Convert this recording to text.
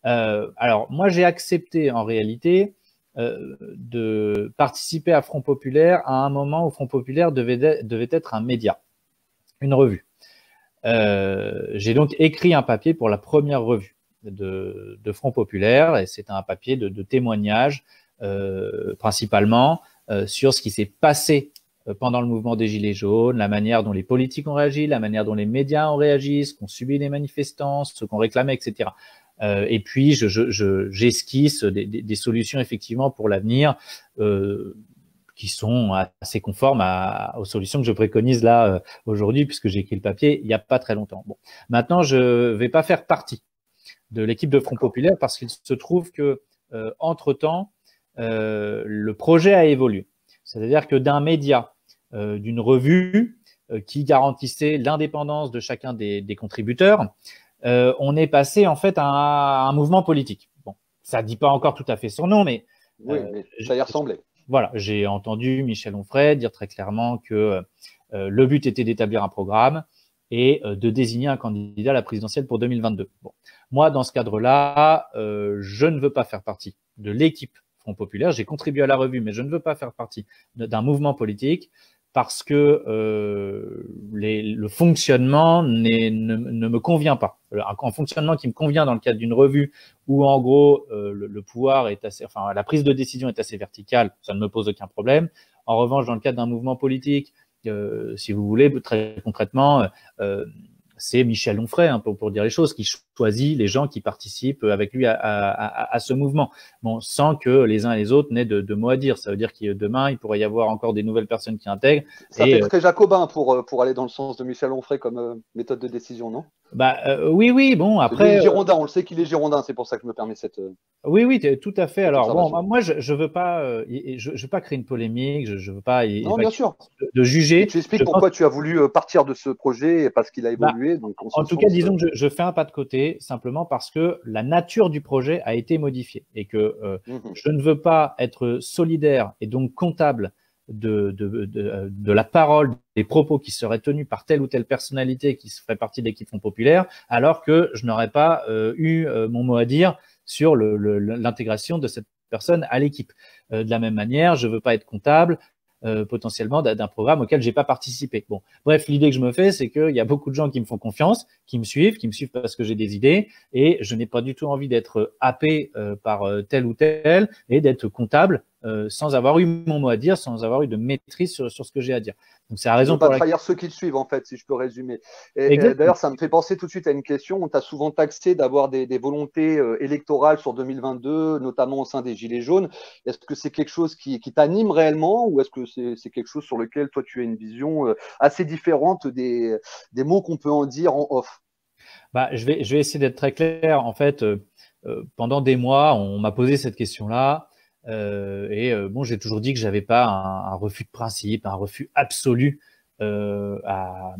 Alors, moi, j'ai accepté en réalité de participer à Front Populaire à un moment où Front Populaire devait être un média, une revue. J'ai donc écrit un papier pour la première revue de Front Populaire, et c'est un papier de témoignage principalement sur ce qui s'est passé pendant le mouvement des Gilets jaunes, la manière dont les politiques ont réagi, la manière dont les médias ont réagi, ce qu'ont subi les manifestants, ce qu'on réclamait, etc. Et puis, j'esquisse des solutions effectivement pour l'avenir qui sont assez conformes aux solutions que je préconise là aujourd'hui, puisque j'ai écrit le papier il n'y a pas très longtemps. Bon, maintenant, je vais pas faire partie de l'équipe de Front Populaire parce qu'il se trouve que entre-temps, le projet a évolué. C'est-à-dire que d'un média, d'une revue qui garantissait l'indépendance de chacun des contributeurs, on est passé en fait à un mouvement politique. Bon, ça ne dit pas encore tout à fait son nom, mais oui, mais ça y ressemblait. Voilà, j'ai entendu Michel Onfray dire très clairement que le but était d'établir un programme et de désigner un candidat à la présidentielle pour 2022. Bon. Moi, dans ce cadre-là, je ne veux pas faire partie de l'équipe Front Populaire. J'ai contribué à la revue, mais je ne veux pas faire partie d'un mouvement politique parce que le fonctionnement ne me convient pas. Un fonctionnement qui me convient dans le cadre d'une revue où en gros le pouvoir est assez, enfin la prise de décision est assez verticale, ça ne me pose aucun problème. En revanche, dans le cadre d'un mouvement politique, si vous voulez, très concrètement, c'est Michel Onfray, hein, pour dire les choses, qui choisit les gens qui participent avec lui à ce mouvement. Bon, sans que les uns et les autres n'aient de mots à dire. Ça veut dire que demain, il pourrait y avoir encore des nouvelles personnes qui intègrent. Ça fait très jacobin pour aller dans le sens de Michel Onfray comme méthode de décision, non? Oui, bon, après… Girondin, on le sait qu'il est girondin, c'est pour ça que je me permets cette… Oui, tout à fait. Alors, bon, moi, je veux pas, je veux pas créer une polémique, je veux pas… Non, bien sûr. De juger. Et tu expliques pourquoi tu as voulu partir de ce projet, parce qu'il a évolué. Donc en tout cas, disons que je fais un pas de côté, simplement parce que la nature du projet a été modifiée et que je ne veux pas être solidaire et donc comptable de la parole, des propos qui seraient tenus par telle ou telle personnalité qui ferait partie de l'équipe Front Populaire, alors que je n'aurais pas eu mon mot à dire sur l'intégration de cette personne à l'équipe. De la même manière, je veux pas être comptable potentiellement d'un programme auquel j'ai pas participé. Bon, bref, l'idée que je me fais, c'est qu'il y a beaucoup de gens qui me font confiance, qui me suivent parce que j'ai des idées, et je n'ai pas du tout envie d'être happé par tel ou tel et d'être comptable sans avoir eu mon mot à dire, sans avoir eu de maîtrise sur ce que j'ai à dire. Donc c'est la raison pour laquelle… trahir ceux qui le suivent, en fait, si je peux résumer. Et d'ailleurs, ça me fait penser tout de suite à une question. On t'a souvent taxé d'avoir des volontés électorales sur 2022, notamment au sein des Gilets jaunes. Est-ce que c'est quelque chose qui t'anime réellement, ou est-ce que c'est quelque chose sur lequel toi tu as une vision assez différente des mots qu'on peut en dire en off? Je vais essayer d'être très clair. En fait, pendant des mois, on m'a posé cette question-là. Bon, j'ai toujours dit que j'avais pas un refus de principe, un refus absolu à